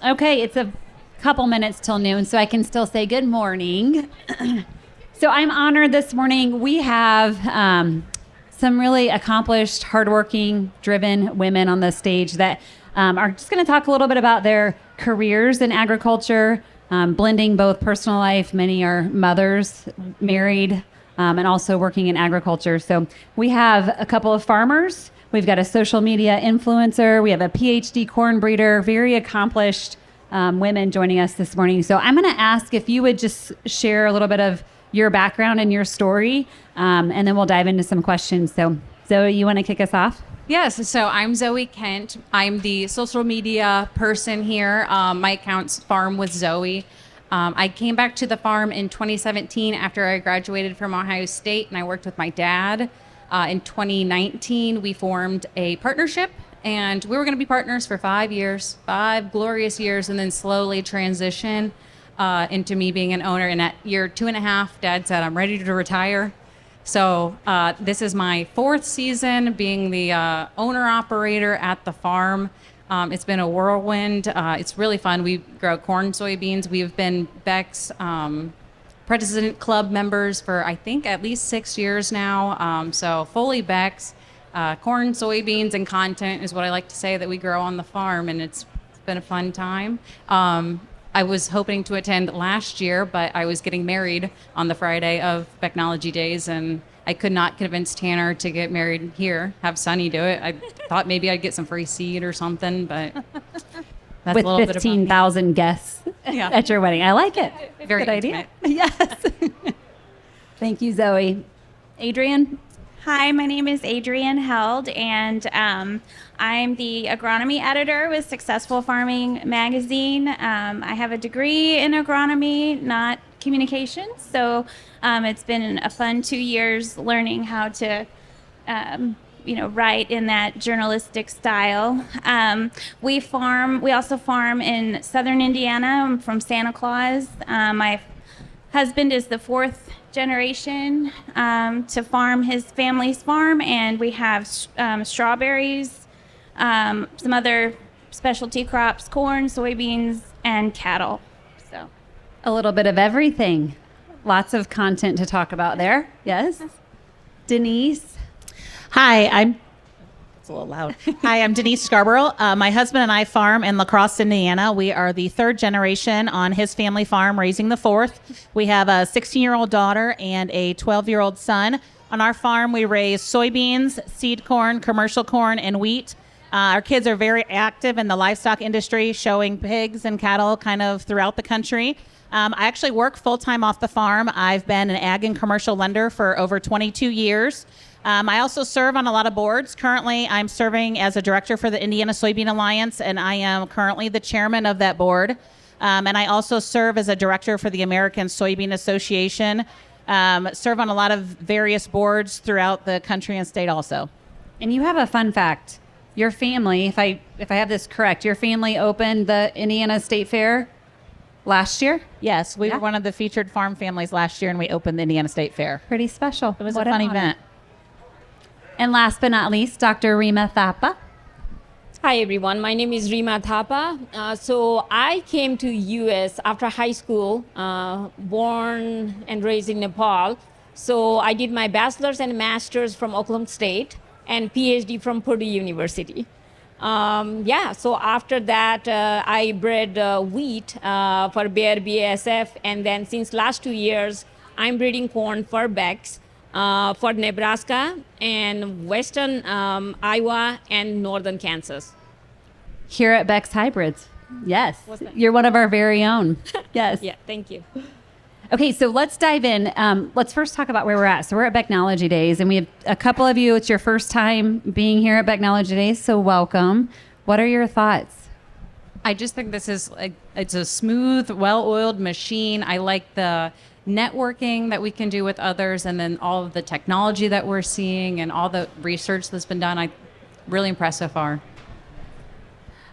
Okay, it's a couple minutes till noon, so I can still say good morning. So I'm honored this morning. We have some really accomplished, hardworking, driven women on the stage that are just going to talk a little bit about their careers in agriculture, blending both personal life. Many are mothers, married, and also working in agriculture. So we have a couple of farmers. We've got a social media influencer. We have a PhD corn breeder, very accomplished women joining us this morning. So I'm going to ask if you would just share a little bit of your background and your story, and then we'll dive into some questions. So Zoe, you want to kick us off? Yes, so I'm Zoe Kent. I'm the social media person here. My account's Farm with Zoe. I came back to the farm in 2017 after I graduated from Ohio State, and I worked with my dad. In 2019, we formed a partnership, and we were going to be partners for 5 years, 5 glorious years, and then slowly transition into me being an owner. And at year 2.5, Dad said, I'm ready to retire. So this is my 4th season being the owner-operator at the farm. It's been a whirlwind. It's really fun. We grow corn, soybeans. We've been Beck's President Club members for, I think, at least 6 years now. So fully Beck's. Corn, soybeans, and content is what I like to say that we grow on the farm, and it's been a fun time. I was hoping to attend last year, but I was getting married on the Friday of Technology Days, and I could not convince Tanner to get married here, have Sonny do it. I thought maybe I'd get some free seed or something, but that's With a little 15,000 guests at your wedding. I like it. Very good idea. intimate. Yes. Thank you, Zoe. Adrian? Hi, my name is Adrienne Held, and I'm the agronomy editor with Successful Farming magazine. I have a degree in agronomy, not communications, so it's been a fun 2 years learning how to write in that journalistic style. We also farm in southern Indiana. I'm from Santa Claus. My husband is the 4th generation to farm his family's farm, and we have strawberries, some other specialty crops, corn, soybeans, and cattle. So A little bit of everything. Lots of content to talk about there. Yes? Denise? Hi, it's a little loud. Hi, I'm Denise Scarborough. My husband and I farm in La Crosse, Indiana. We are the 3rd generation on his family farm, raising the 4th. We have a 16-year-old daughter and a 12-year-old son. On our farm, we raise soybeans, seed corn, commercial corn, and wheat. Our kids are very active in the livestock industry, showing pigs and cattle kind of throughout the country. I actually work full-time off the farm. I've been an ag and commercial lender for over 22 years. I also serve on a lot of boards. Currently, I'm serving as a director for the Indiana Soybean Alliance, and I am currently the chairman of that board. And I also serve as a director for the American Soybean Association, serve on a lot of various boards throughout the country and state also. And you have a fun fact. Your family, if I have this correct, your family opened the Indiana State Fair last year? Yes, we were one of the featured farm families last year, and we opened the Indiana State Fair. Pretty special. It was What a an fun honor. event. And last but not least, Dr. Rima Thapa. Hi everyone, my name is Rima Thapa. So I came to US after high school, born and raised in Nepal. So I did my bachelor's and master's from Oklahoma State and PhD from Purdue University. So after that, I bred wheat for Bayer BASF, and then since last 2 years, I'm breeding corn for Beck's. For Nebraska and western Iowa and northern Kansas. Here at Beck's Hybrids. Yes. What's that? You're one of our very own. Yes. Yeah, thank you. Okay, so let's dive in. Let's first talk about where we're at. So we're at Becknology Days, and we have a couple of you. It's your first time being here at Becknology Days, so welcome. What are your thoughts? I just think this is it's a smooth, well-oiled machine. I like the networking that we can do with others, and then all of the technology that we're seeing and all the research that's been done. I'm really impressed so far.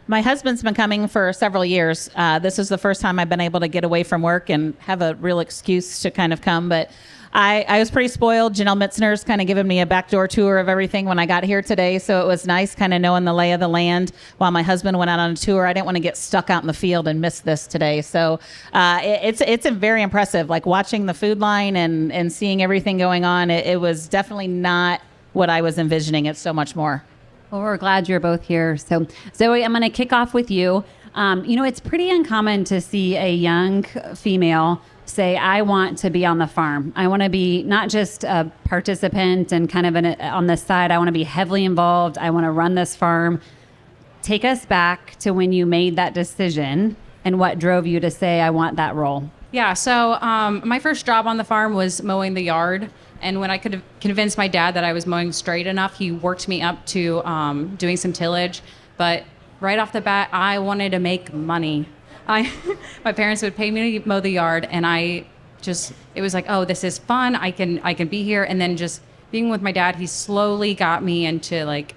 My husband's been coming for several years. This is the first time I've been able to get away from work and have a real excuse to kind of come. But I was pretty spoiled. Janelle Mitzner's kind of given me a backdoor tour of everything when I got here today. So it was nice kind of knowing the lay of the land while my husband went out on a tour. I didn't want to get stuck out in the field and miss this today. So it's a very impressive, like watching the food line and seeing everything going on. It was definitely not what I was envisioning. It's so much more. Well, we're glad you're both here. So, Zoe, I'm going to kick off with you. It's pretty uncommon to see a young female say, I want to be on the farm. I want to be not just a participant and kind of on the side. I want to be heavily involved. I want to run this farm. Take us back to when you made that decision and what drove you to say, I want that role. Yeah, so my first job on the farm was mowing the yard. And when I could have convinced my dad that I was mowing straight enough, he worked me up to doing some tillage. But right off the bat, I wanted to make money. My parents would pay me to mow the yard, and it was like, oh, this is fun. I can be here. And then just being with my dad, he slowly got me into like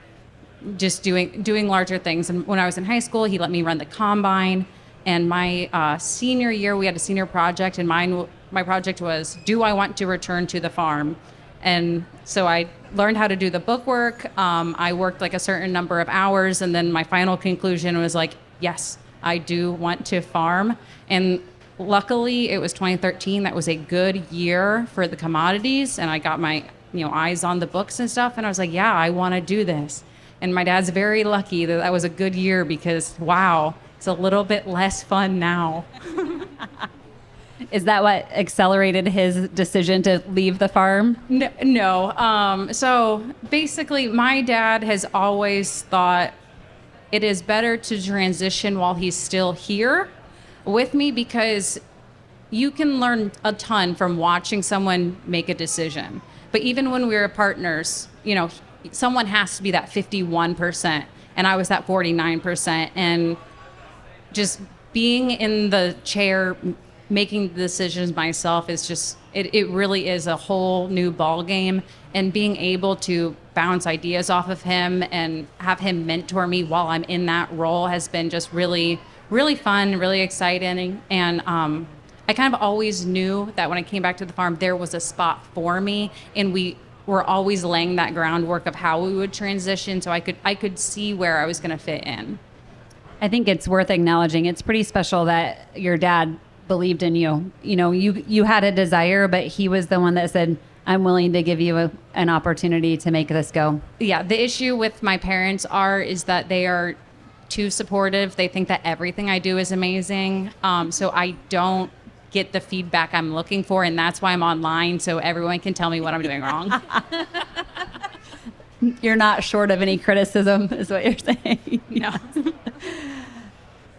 just doing larger things. And when I was in high school, he let me run the combine. And my senior year, we had a senior project, and my project was, do I want to return to the farm? And so I learned how to do the bookwork. I worked like a certain number of hours, and then my final conclusion was like, yes, I do want to farm. And luckily, it was 2013. That was a good year for the commodities, and I got my eyes on the books and stuff, and I was like, yeah, I want to do this. And my dad's very lucky that was a good year because, wow, it's a little bit less fun now. Is that what accelerated his decision to leave the farm? No. So basically, my dad has always thought it is better to transition while he's still here with me because you can learn a ton from watching someone make a decision. But even when we were partners, someone has to be that 51%, and I was that 49%. And just being in the chair making the decisions myself is just it really is a whole new ball game, and being able to bounce ideas off of him and have him mentor me while I'm in that role has been just really, really fun, really exciting. And I kind of always knew that when I came back to the farm there was a spot for me, and we were always laying that groundwork of how we would transition, so I could see where I was going to fit in. I think it's worth acknowledging. It's pretty special that your dad believed in you. You had a desire, but he was the one that said, I'm willing to give you an opportunity to make this go. Yeah, the issue with my parents is that they are too supportive. They think that everything I do is amazing. So I don't get the feedback I'm looking for, and that's why I'm online, so everyone can tell me what I'm doing wrong. You're not short of any criticism, is what you're saying. No.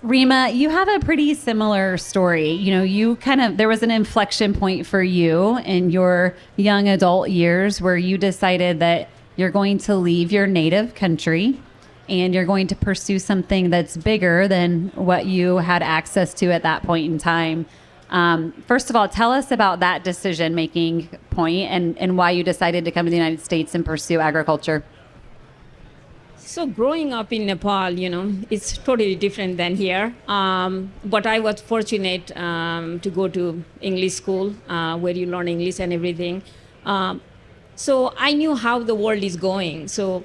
Rima, you have a pretty similar story. You there was an inflection point for you in your young adult years where you decided that you're going to leave your native country and you're going to pursue something that's bigger than what you had access to at that point in time. First of all, tell us about that decision-making point and why you decided to come to the United States and pursue agriculture. So growing up in Nepal, it's totally different than here. But I was fortunate to go to English school where you learn English and everything. So I knew how the world is going. So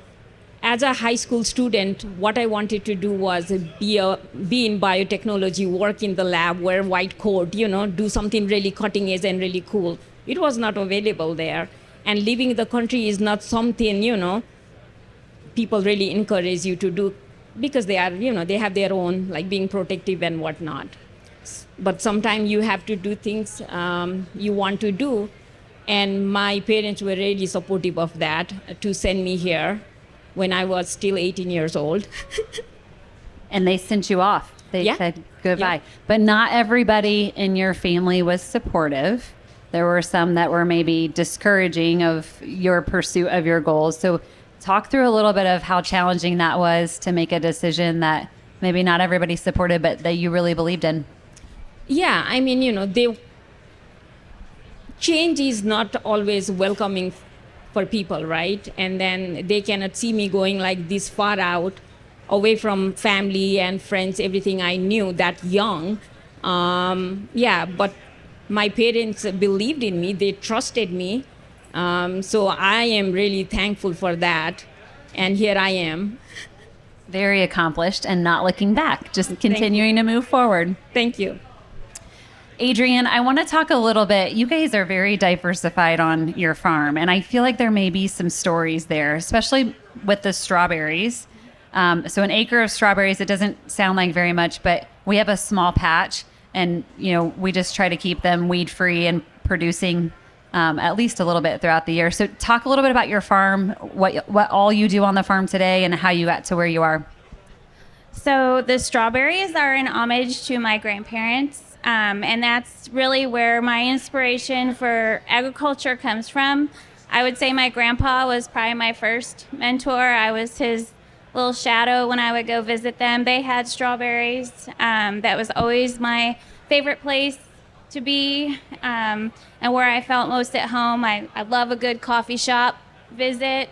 as a high school student, what I wanted to do was be in biotechnology, work in the lab, wear white coat, do something really cutting edge and really cool. It was not available there. And leaving the country is not something, people really encourage you to do because they are, they have their own, like being protective and whatnot. But sometimes you have to do things you want to do. And my parents were really supportive of that to send me here when I was still 18 years old. And they sent you off. They said goodbye. Yeah. But not everybody in your family was supportive. There were some that were maybe discouraging of your pursuit of your goals. So talk through a little bit of how challenging that was to make a decision that maybe not everybody supported, but that you really believed in. Yeah, I mean, change is not always welcoming for people, right? And then they cannot see me going like this far out, away from family and friends, everything I knew that young. But my parents believed in me, they trusted me. So I am really thankful for that. And here I am. Very accomplished and not looking back, just continuing to move forward. Thank you. Adrian, I want to talk a little bit. You guys are very diversified on your farm, and I feel like there may be some stories there, especially with the strawberries. So an acre of strawberries, it doesn't sound like very much, but we have a small patch, and we just try to keep them weed-free and producing at least a little bit throughout the year. So talk a little bit about your farm, what all you do on the farm today, and how you got to where you are. So the strawberries are an homage to my grandparents. And that's really where my inspiration for agriculture comes from. I would say my grandpa was probably my first mentor. I was his little shadow when I would go visit them. They had strawberries. That was always my favorite place to be, and where I felt most at home. I love a good coffee shop visit.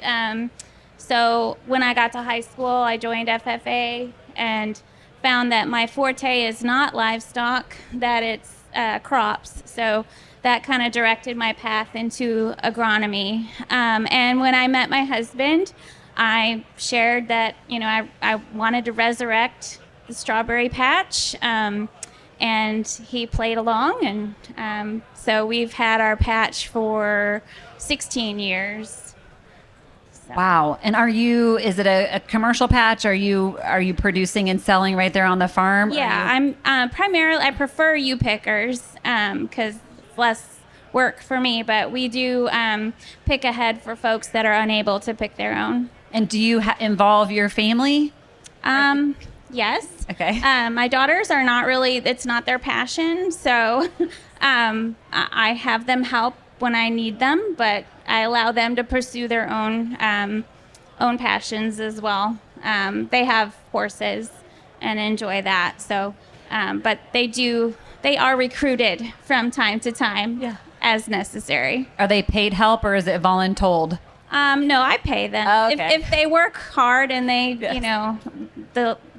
So when I got to high school, I joined FFA and found that my forte is not livestock, that it's crops. So that kind of directed my path into agronomy. And when I met my husband, I shared that, I wanted to resurrect the strawberry patch. And he played along. And so we've had our patch for 16 years. Wow. And is it a commercial patch? Are you producing and selling right there on the farm? Yeah, I'm primarily, I prefer pickers because it's less work for me, but we do pick ahead for folks that are unable to pick their own. And do you involve your family? Yes. Okay. My daughters are not really, it's not their passion. So I have them help when I need them, but I allow them to pursue their own passions as well. They have horses and enjoy that. So, but they are recruited from time to time as necessary. Are they paid help or is it voluntold? No, I pay them. Oh, okay. If they work hard and they,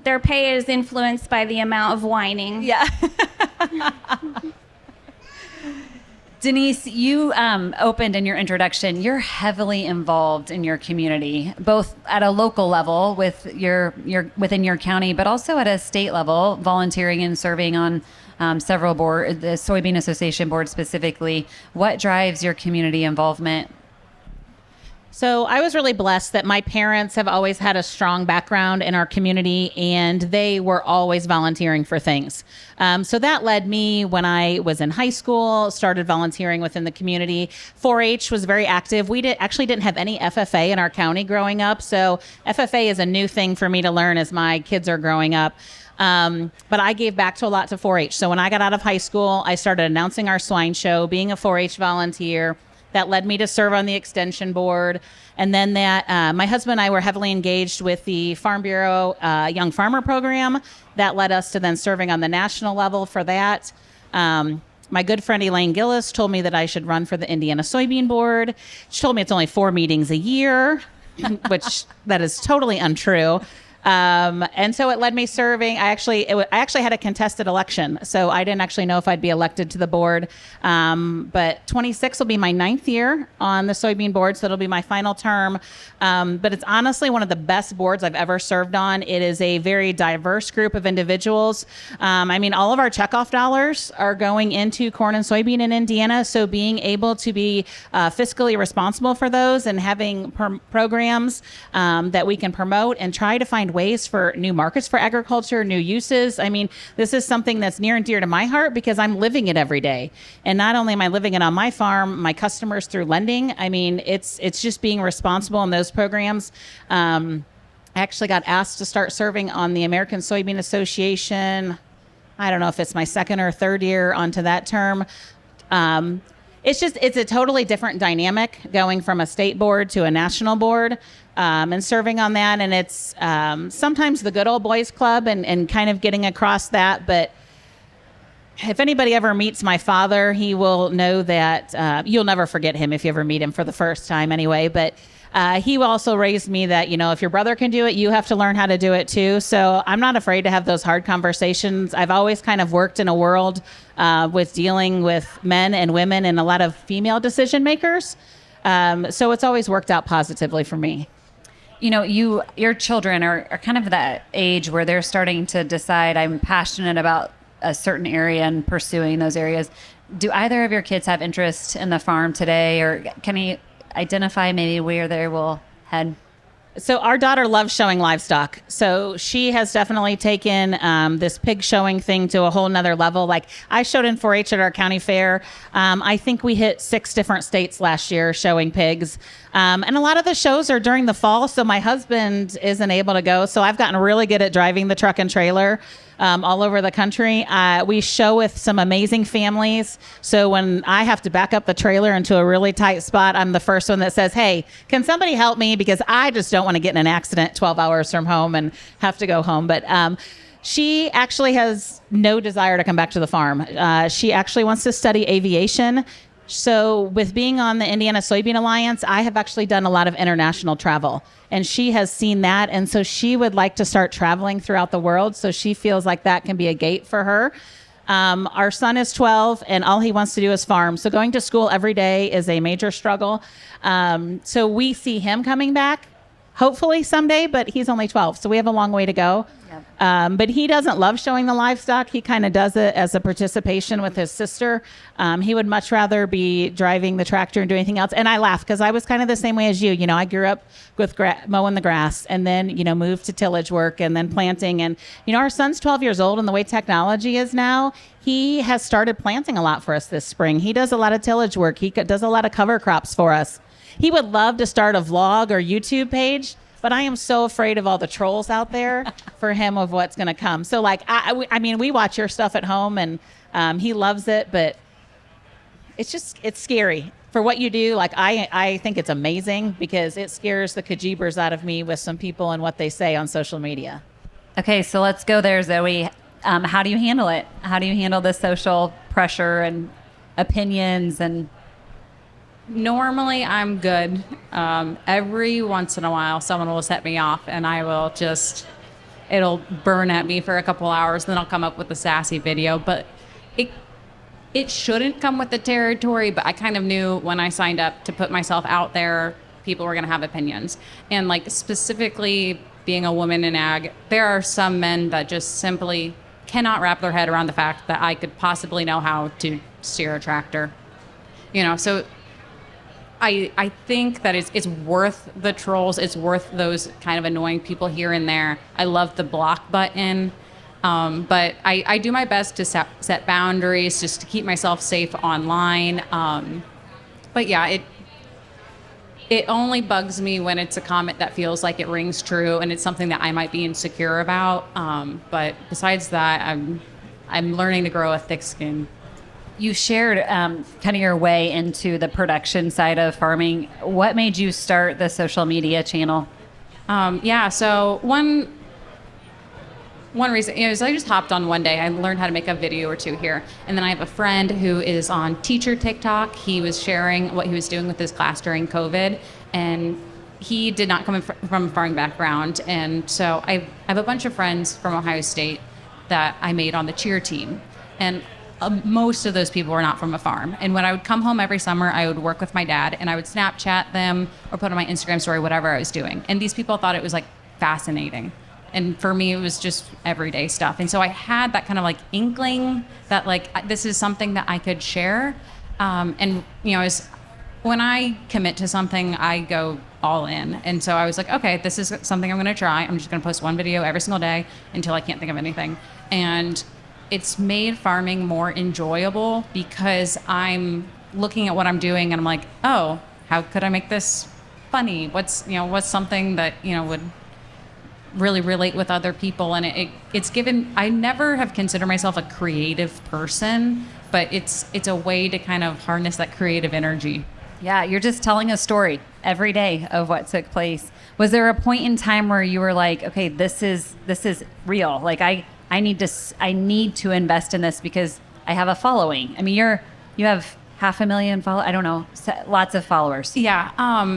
their pay is influenced by the amount of whining. Yeah. Denise, you opened in your introduction, you're heavily involved in your community, both at a local level with your within your county, but also at a state level, volunteering and serving on several boards, the Soybean Association board specifically. What drives your community involvement? So I was really blessed that my parents have always had a strong background in our community, and they were always volunteering for things. So that led me, when I was in high school, started volunteering within the community. 4-H was very active. We actually didn't have any FFA in our county growing up, so FFA is a new thing for me to learn as my kids are growing up. But I gave back to a lot to 4-H. So when I got out of high school, I started announcing our swine show, being a 4-H volunteer. That led me to serve on the extension board. And then my husband and I were heavily engaged with the Farm Bureau Young Farmer Program. That led us to then serving on the national level for that. My good friend Elaine Gillis told me that I should run for the Indiana Soybean Board. She told me it's only 4 meetings a year, which that is totally untrue. And so it led me serving. I actually had a contested election, so I didn't actually know if I'd be elected to the board. But 26 will be my 9th year on the soybean board, so it'll be my final term. But it's honestly one of the best boards I've ever served on. It is a very diverse group of individuals. All of our checkoff dollars are going into corn and soybean in Indiana, so being able to be fiscally responsible for those and having programs that we can promote and try to find ways for new markets for agriculture, new uses. This is something that's near and dear to my heart because I'm living it every day. And not only am I living it on my farm, my customers through lending. It's just being responsible in those programs. I actually got asked to start serving on the American Soybean Association. I don't know if it's my 2nd or 3rd year onto that term. It's a totally different dynamic going from a state board to a national board. And serving on that. And it's sometimes the good old boys club and kind of getting across that. But if anybody ever meets my father, he will know that you'll never forget him if you ever meet him for the first time anyway. But He also raised me that, if your brother can do it, you have to learn how to do it too. So I'm not afraid to have those hard conversations. I've always kind of worked in a world with dealing with men and women and a lot of female decision makers. So it's always worked out positively for me. Your children are kind of that age where they're starting to decide, I'm passionate about a certain area and pursuing those areas. Do either of your kids have interest in the farm today, or can you identify maybe where they will head? So our daughter loves showing livestock. So she has definitely taken this pig showing thing to a whole nother level. Like I showed in 4-H at our county fair. I think we hit 6 different states last year showing pigs. And a lot of the shows are during the fall. So my husband isn't able to go. So I've gotten really good at driving the truck and trailer all over the country. We show with some amazing families. So when I have to back up the trailer into a really tight spot, I'm the first one that says, hey, can somebody help me? Because I just don't want to get in an accident 12 hours from home and have to go home. But she actually has no desire to come back to the farm. She actually wants to study aviation. So with being on the Indiana Soybean Alliance, I have actually done a lot of international travel, and she has seen that. And so she would like to start traveling throughout the world. So she feels like that can be a gate for her. Our son is 12 and all he wants to do is farm. So going to school every day is a major struggle. So we see him coming back hopefully someday, but he's only 12. So we have a long way to go. Yep. But he doesn't love showing the livestock. He kind of does it as a participation with his sister. He would much rather be driving the tractor and doing anything else. And I laugh because I was kind of the same way as you. I grew up with mowing the grass and then, moved to tillage work and then planting. And, our son's 12 years old, and the way technology is now, he has started planting a lot for us this spring. He does a lot of tillage work. He does a lot of cover crops for us. He would love to start a vlog or YouTube page, but I am so afraid of all the trolls out there for him of what's going to come. So I mean, we watch your stuff at home and he loves it, but it's scary for what you do. Like I think it's amazing because it scares the kajibers out of me with some people and what they say on social media. Okay, so let's go there, Zoe. How do you handle it? How do you handle the social pressure and opinions and... Normally, I'm good. Every once in a while, someone will set me off, and I will it'll burn at me for a couple hours, then I'll come up with a sassy video. But it shouldn't come with the territory, but I kind of knew when I signed up to put myself out there, people were going to have opinions. And specifically being a woman in ag, there are some men that just simply cannot wrap their head around the fact that I could possibly know how to steer a tractor. So I think that it's worth the trolls. It's worth those kind of annoying people here and there. I love the block button, but I do my best to set boundaries just to keep myself safe online. But yeah, it only bugs me when it's a comment that feels like it rings true and it's something that I might be insecure about. But besides that, I'm learning to grow a thick skin. You shared kind of your way into the production side of farming. What made you start the social media channel? So one reason is I just hopped on one day. I learned how to make a video or two here. And then I have a friend who is on teacher TikTok. He was sharing what he was doing with his class during COVID. And he did not come from a farming background. And so I have a bunch of friends from Ohio State that I made on the cheer team. And most of those people were not from a farm. And when I would come home every summer, I would work with my dad and I would Snapchat them or put on my Instagram story, whatever I was doing. And these people thought it was fascinating. And for me, it was just everyday stuff. And so I had that kind of inkling that this is something that I could share. And when I commit to something, I go all in. And so I was like, okay, this is something I'm going to try. I'm just going to post one video every single day until I can't think of anything. And it's made farming more enjoyable because I'm looking at what I'm doing and I'm like, oh, how could I make this funny? What's something that, would really relate with other people? And it's given, I never have considered myself a creative person, but it's a way to kind of harness that creative energy. Yeah, you're just telling a story every day of what took place. Was there a point in time where you were like, okay, this is real? I need to invest in this because I have a following. I mean, you have 500,000 followers. I don't know. Lots of followers. Yeah.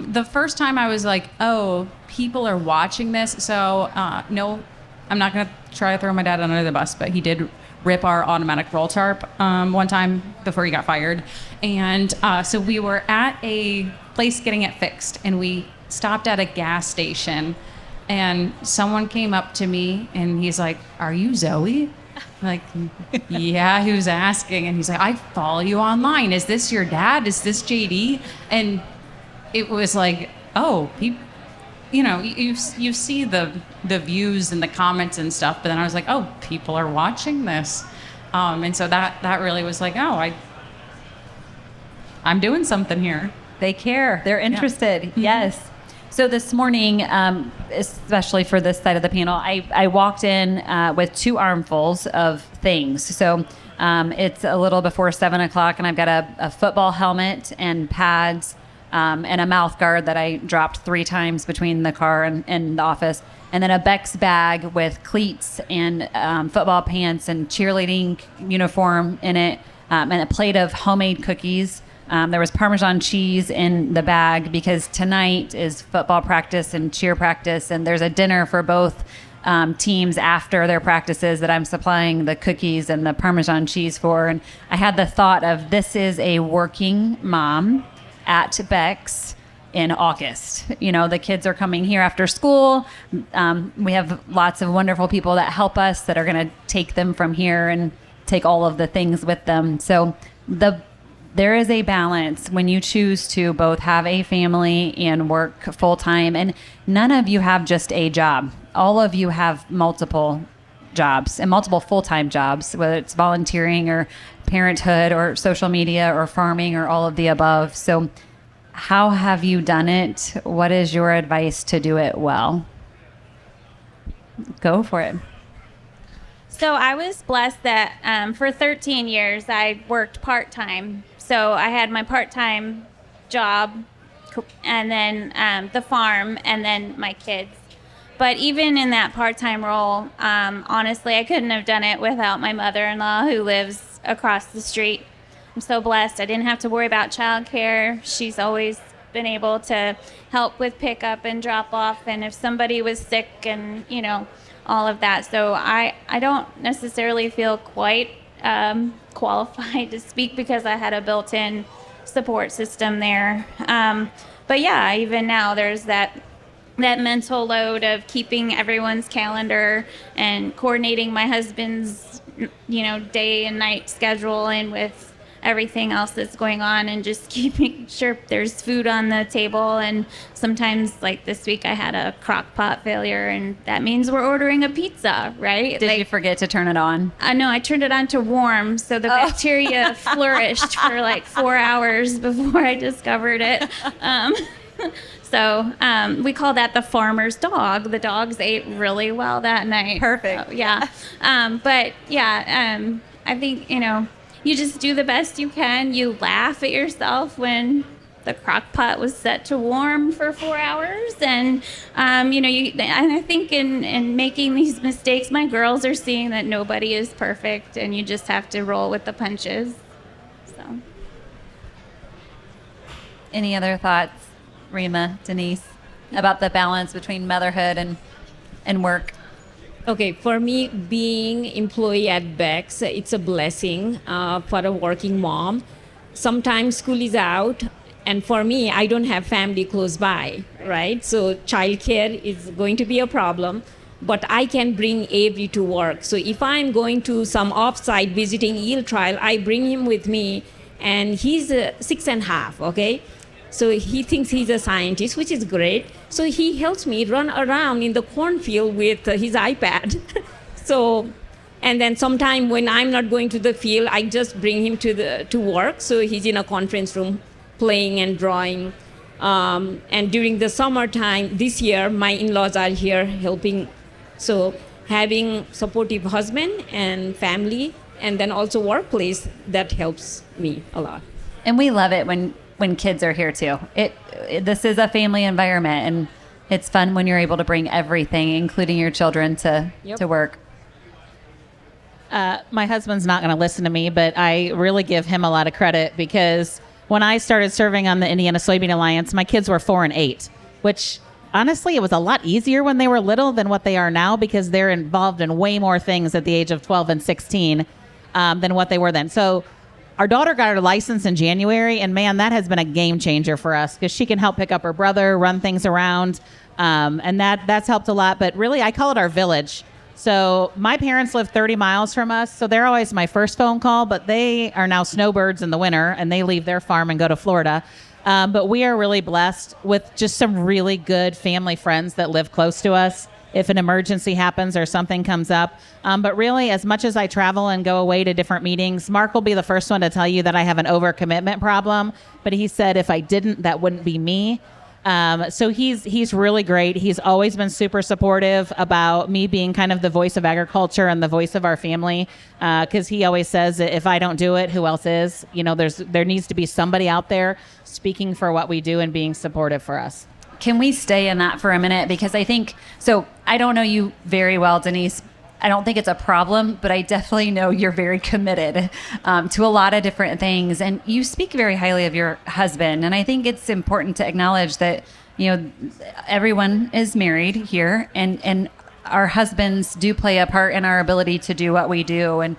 The first time I was like, oh, people are watching this. So, no, I'm not going to try to throw my dad under the bus, but he did rip our automatic roll tarp one time before he got fired. And so we were at a place getting it fixed, and we stopped at a gas station, and someone came up to me and he's like, "Are you Zoe?" I'm like, yeah, he was asking, and he's like, "I follow you online. Is this your dad? Is this JD?" And it was like, oh, you see the views and the comments and stuff, but then I was like, oh, people are watching this, and so that really was like, oh, I'm doing something here. They care. They're interested. Yeah. Yes. So this morning, especially for this side of the panel, I walked in with 2 armfuls of things. So it's a little before 7 o'clock, and I've got a football helmet and pads and a mouth guard that I dropped 3 times between the car and the office. And then a Beck's bag with cleats and football pants and cheerleading uniform in it, and a plate of homemade cookies. There was Parmesan cheese in the bag because tonight is football practice and cheer practice, and there's a dinner for both teams after their practices that I'm supplying the cookies and the Parmesan cheese for. And I had the thought of, this is a working mom at Beck's in August. You know, the kids are coming here after school. We have lots of wonderful people that help us that are going to take them from here and take all of the things with them. So there is a balance when you choose to both have a family and work full time. And none of you have just a job. All of you have multiple jobs and multiple full-time jobs, whether it's volunteering or parenthood or social media or farming or all of the above. So how have you done it? What is your advice to do it well? Go for it. So I was blessed that for 13 years I worked part-time. So I had my part-time job and then the farm and then my kids. But even in that part-time role, honestly, I couldn't have done it without my mother-in-law who lives across the street. I'm so blessed. I didn't have to worry about childcare. She's always been able to help with pickup and drop off, and if somebody was sick and, you know, all of that. So I don't necessarily feel quite qualified to speak because I had a built-in support system there. But yeah, even now there's that mental load of keeping everyone's calendar and coordinating my husband's, you know, day and night schedule in with everything else that's going on, and just keeping sure there's food on the table. And sometimes, like this week, I had a crock pot failure, and that means we're ordering a pizza, right? Did you forget to turn it on? No, I turned it on to warm, so the bacteria flourished for like 4 hours before I discovered it. So we call that the farmer's dog. The dogs ate really well that night. Perfect. So, yeah. But yeah, I think, you know, you just do the best you can. You laugh at yourself when the crock pot was set to warm for 4 hours. And, you know, and I think in making these mistakes, my girls are seeing that nobody is perfect and you just have to roll with the punches. So. Any other thoughts, Rima, Denise, about the balance between motherhood and work? Okay, for me, being employee at Beck's, it's a blessing for a working mom. Sometimes school is out, and for me, I don't have family close by, right? So childcare is going to be a problem, but I can bring Avery to work. So if I'm going to some offsite visiting eel trial, I bring him with me, and he's 6.5, okay? So he thinks he's a scientist, which is great. So he helps me run around in the cornfield with his iPad. So, and then sometime when I'm not going to the field, I just bring him to work. So he's in a conference room playing and drawing. And during the summertime, this year, my in-laws are here helping. So having supportive husband and family, and then also workplace, that helps me a lot. And we love it when kids are here too. This is a family environment, and it's fun when you're able to bring everything, including your children, to work. My husband's not going to listen to me, but I really give him a lot of credit because when I started serving on the Indiana Soybean Alliance, my kids were 4 and 8, which honestly, it was a lot easier when they were little than what they are now because they're involved in way more things at the age of 12 and 16 than what they were then. So our daughter got her license in January, and man, that has been a game changer for us because she can help pick up her brother, run things around, and that's helped a lot. But really, I call it our village. So my parents live 30 miles from us, so they're always my first phone call, but they are now snowbirds in the winter, and they leave their farm and go to Florida. But we are really blessed with just some really good family friends that live close to us if an emergency happens or something comes up. But really, as much as I travel and go away to different meetings, Mark will be the first one to tell you that I have an overcommitment problem. But he said if I didn't, that wouldn't be me. So he's really great. He's always been super supportive about me being kind of the voice of agriculture and the voice of our family. Because he always says, if I don't do it, who else is? You know, there needs to be somebody out there speaking for what we do and being supportive for us. Can we stay in that for a minute? Because I think, so I don't know you very well, Denise. I don't think it's a problem, but I definitely know you're very committed to a lot of different things. And you speak very highly of your husband. And I think it's important to acknowledge that, you know, everyone is married here and our husbands do play a part in our ability to do what we do. And,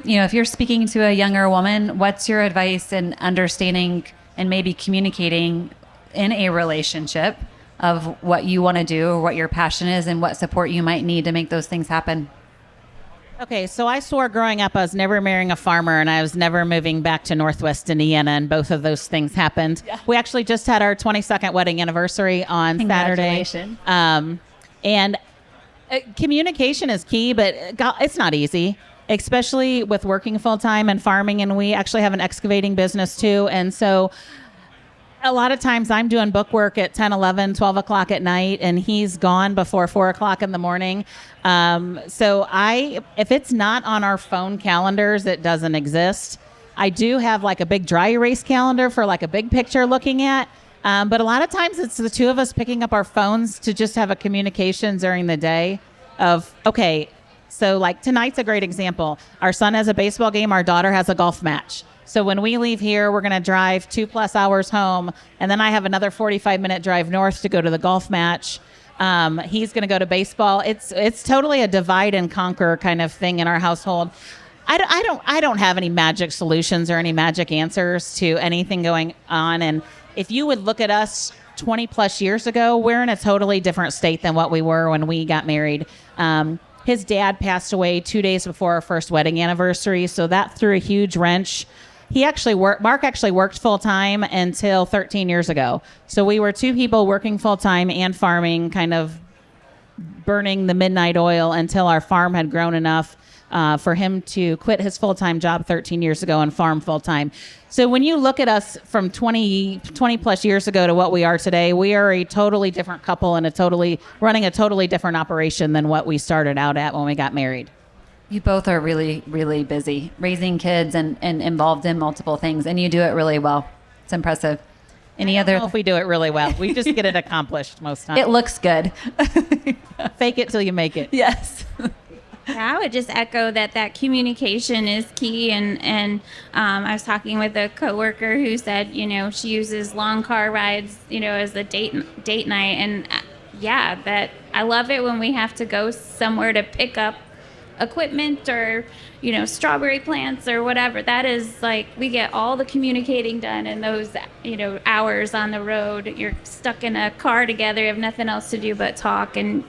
you know, if you're speaking to a younger woman, what's your advice in understanding and maybe communicating in a relationship of what you want to do or what your passion is and what support you might need to make those things happen? Okay, so I swore growing up I was never marrying a farmer and I was never moving back to Northwest Indiana, and both of those things happened. Yeah. We actually just had our 22nd wedding anniversary on Saturday. And communication is key, but it's not easy, especially with working full-time and farming, and we actually have an excavating business too. And so a lot of times I'm doing book work at 10, 11, 12 o'clock at night, and he's gone before 4 o'clock in the morning. So if it's not on our phone calendars, it doesn't exist. I do have like a big dry erase calendar for like a big picture looking at. But a lot of times it's the two of us picking up our phones to just have a communication during the day of, okay, so like tonight's a great example. Our son has a baseball game. Our daughter has a golf match. So when we leave here, we're going to drive 2+ hours home. And then I have another 45-minute drive north to go to the golf match. He's going to go to baseball. It's totally a divide and conquer kind of thing in our household. I don't have any magic solutions or any magic answers to anything going on. And if you would look at us 20+ years ago, we're in a totally different state than what we were when we got married. His dad passed away 2 days before our first wedding anniversary, so that threw a huge wrench. Mark actually worked full-time until 13 years ago. So we were two people working full-time and farming, kind of burning the midnight oil until our farm had grown enough for him to quit his full-time job 13 years ago and farm full-time. So when you look at us from 20+ years ago to what we are today, we are a totally different couple and running a totally different operation than what we started out at when we got married. You both are really, really busy raising kids and involved in multiple things, and you do it really well. It's impressive. I don't know if we do it really well. We just get it accomplished most times. It looks good. Fake it till you make it. Yes. Yeah, I would just echo that communication is key. And I was talking with a coworker who said, you know, she uses long car rides, you know, as a date night. And yeah, that I love it when we have to go somewhere to pick up equipment or, you know, strawberry plants or whatever. That is like, we get all the communicating done in those, you know, hours on the road. You're stuck in a car together, you have nothing else to do but talk and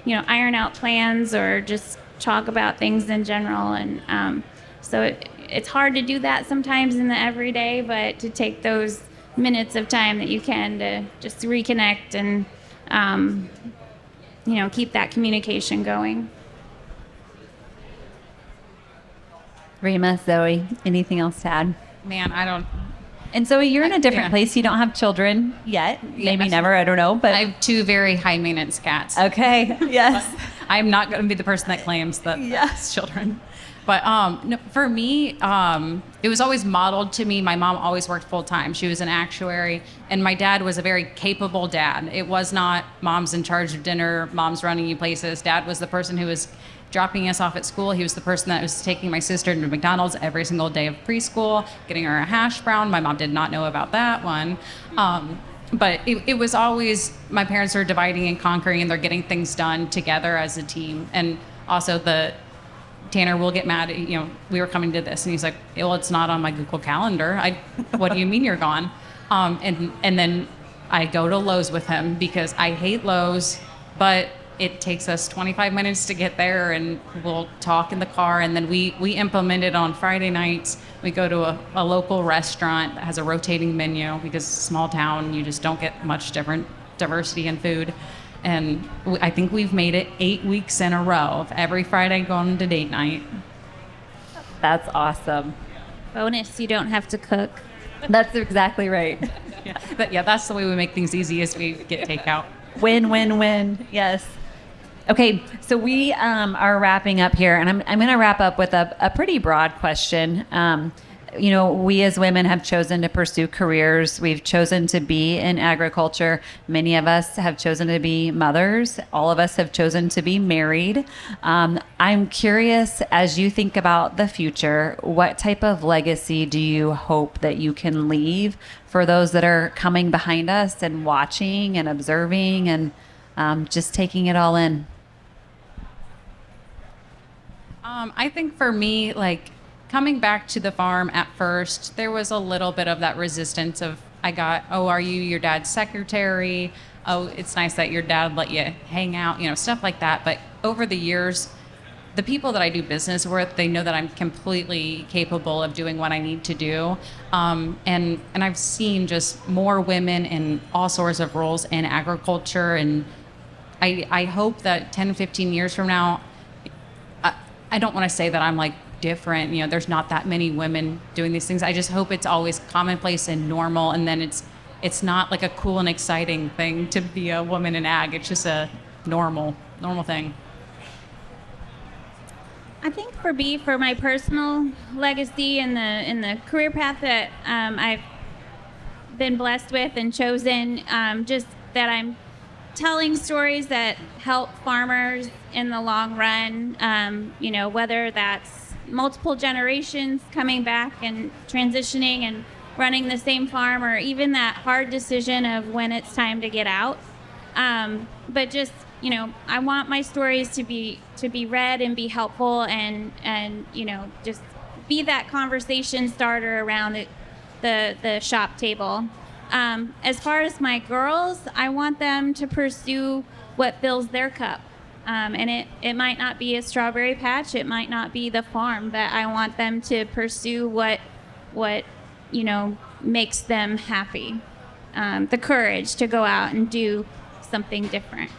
you know, iron out plans or just talk about things in general. And so it's hard to do that sometimes in the everyday, but to take those minutes of time that you can to just reconnect and you know, keep that communication going. Rima, Zoe, anything else to add? Man, I don't. And Zoe, you're in a different place. You don't have children yet. Maybe never. I don't know. But I have 2 very high maintenance cats. Okay. Yes. I'm not going to be the person that claims that it's children. But no, for me, it was always modeled to me. My mom always worked full time. She was an actuary, and my dad was a very capable dad. It was not mom's in charge of dinner, mom's running you places. Dad was the person who was dropping us off at school. He was the person that was taking my sister to McDonald's every single day of preschool, getting her a hash brown. My mom did not know about that one. But it was always, my parents are dividing and conquering, and they're getting things done together as a team. And also Tanner will get mad, we were coming to this, and he's like, well, it's not on my Google Calendar. What do you mean you're gone? And then I go to Lowe's with him because I hate Lowe's, but it takes us 25 minutes to get there, and we'll talk in the car. And then we implement it on Friday nights. We go to a local restaurant that has a rotating menu because it's a small town, you just don't get much different diversity in food. And I think we've made it 8 weeks in a row of every Friday going to date night. That's awesome. Bonus, you don't have to cook. That's exactly right. But that's the way we make things easy, is we get takeout. Win, win, win. Yes. Okay, so we are wrapping up here, and I'm going to wrap up with a pretty broad question. We as women have chosen to pursue careers. We've chosen to be in agriculture. Many of us have chosen to be mothers. All of us have chosen to be married. I'm curious, as you think about the future, what type of legacy do you hope that you can leave for those that are coming behind us and watching and observing and just taking it all in? I think for me, coming back to the farm at first, there was a little bit of that resistance of, are you your dad's secretary? Oh, it's nice that your dad let you hang out, stuff like that. But over the years, the people that I do business with, they know that I'm completely capable of doing what I need to do. And I've seen just more women in all sorts of roles in agriculture. And I hope that 10, 15 years from now, I don't want to say that I'm different. There's not that many women doing these things. I just hope it's always commonplace and normal, and then it's not a cool and exciting thing to be a woman in ag. It's just a normal thing. I think for my personal legacy in the career path that I've been blessed with and chosen, just that I'm telling stories that help farmers in the long run, whether that's multiple generations coming back and transitioning and running the same farm, or even that hard decision of when it's time to get out. But just, I want my stories to be read and be helpful and just be that conversation starter around the shop table. As far as my girls, I want them to pursue what fills their cup. And it might not be a strawberry patch, it might not be the farm, but I want them to pursue what makes them happy. The courage to go out and do something different.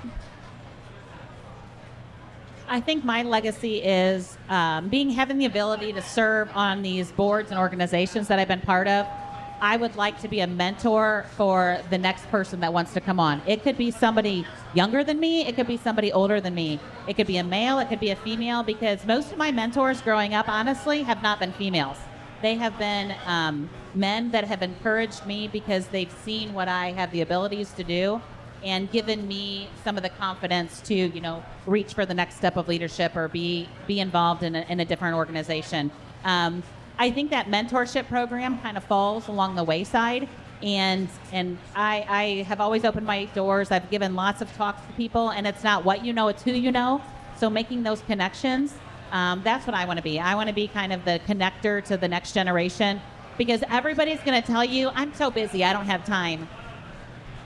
I think my legacy is having the ability to serve on these boards and organizations that I've been part of. I would like to be a mentor for the next person that wants to come on. It could be somebody younger than me. It could be somebody older than me. It could be a male. It could be a female, because most of my mentors growing up, honestly, have not been females. They have been men that have encouraged me because they've seen what I have the abilities to do and given me some of the confidence to, reach for the next step of leadership or be involved in a different organization. I think that mentorship program kind of falls along the wayside, and I have always opened my doors. I've given lots of talks to people, and it's not what you know, it's who you know. So making those connections, that's what I want to be. I want to be kind of the connector to the next generation, because everybody's going to tell you, I'm so busy, I don't have time.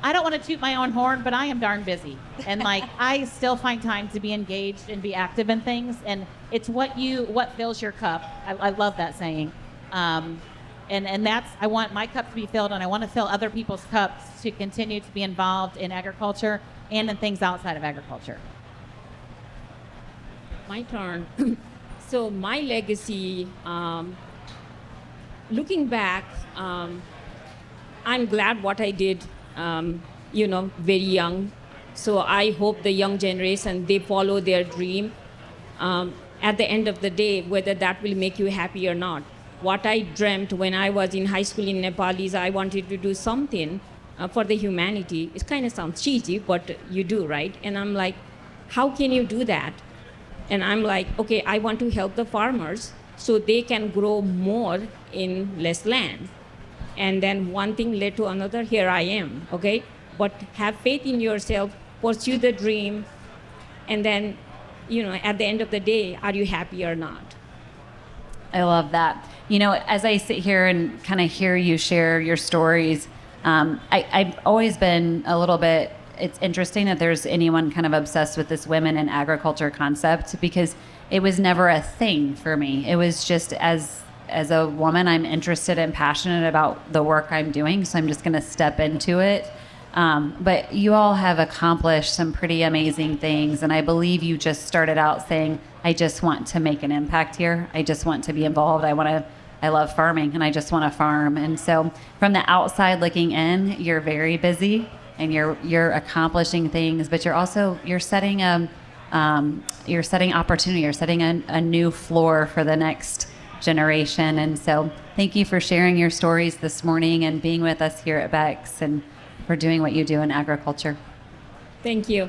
I don't want to toot my own horn, but I am darn busy. And I still find time to be engaged and be active in things. And it's what fills your cup. I love that saying. And that's, I want my cup to be filled, and I want to fill other people's cups to continue to be involved in agriculture and in things outside of agriculture. My turn. So my legacy, looking back, I'm glad what I did, very young. So I hope the young generation, they follow their dream. At the end of the day, whether that will make you happy or not. What I dreamt when I was in high school in Nepal is I wanted to do something for the humanity. It kind of sounds cheesy, but you do, right? And I'm like, how can you do that? And I'm like, okay, I want to help the farmers so they can grow more in less land. And then one thing led to another. Here I am, okay? But have faith in yourself, pursue the dream, and then, at the end of the day, are you happy or not? I love that. As I sit here and kind of hear you share your stories, I've always been a little bit, it's interesting that there's anyone kind of obsessed with this women in agriculture concept, because it was never a thing for me. It was just as a woman, I'm interested and passionate about the work I'm doing, so I'm just going to step into it. But you all have accomplished some pretty amazing things, and I believe you just started out saying, I just want to make an impact here. I just want to be involved. I love farming, and I just want to farm. And so from the outside looking in, you're very busy, and you're accomplishing things, but you're setting opportunity, you're setting a new floor for the next generation. And so thank you for sharing your stories this morning and being with us here at Beck's, and for doing what you do in agriculture. Thank you.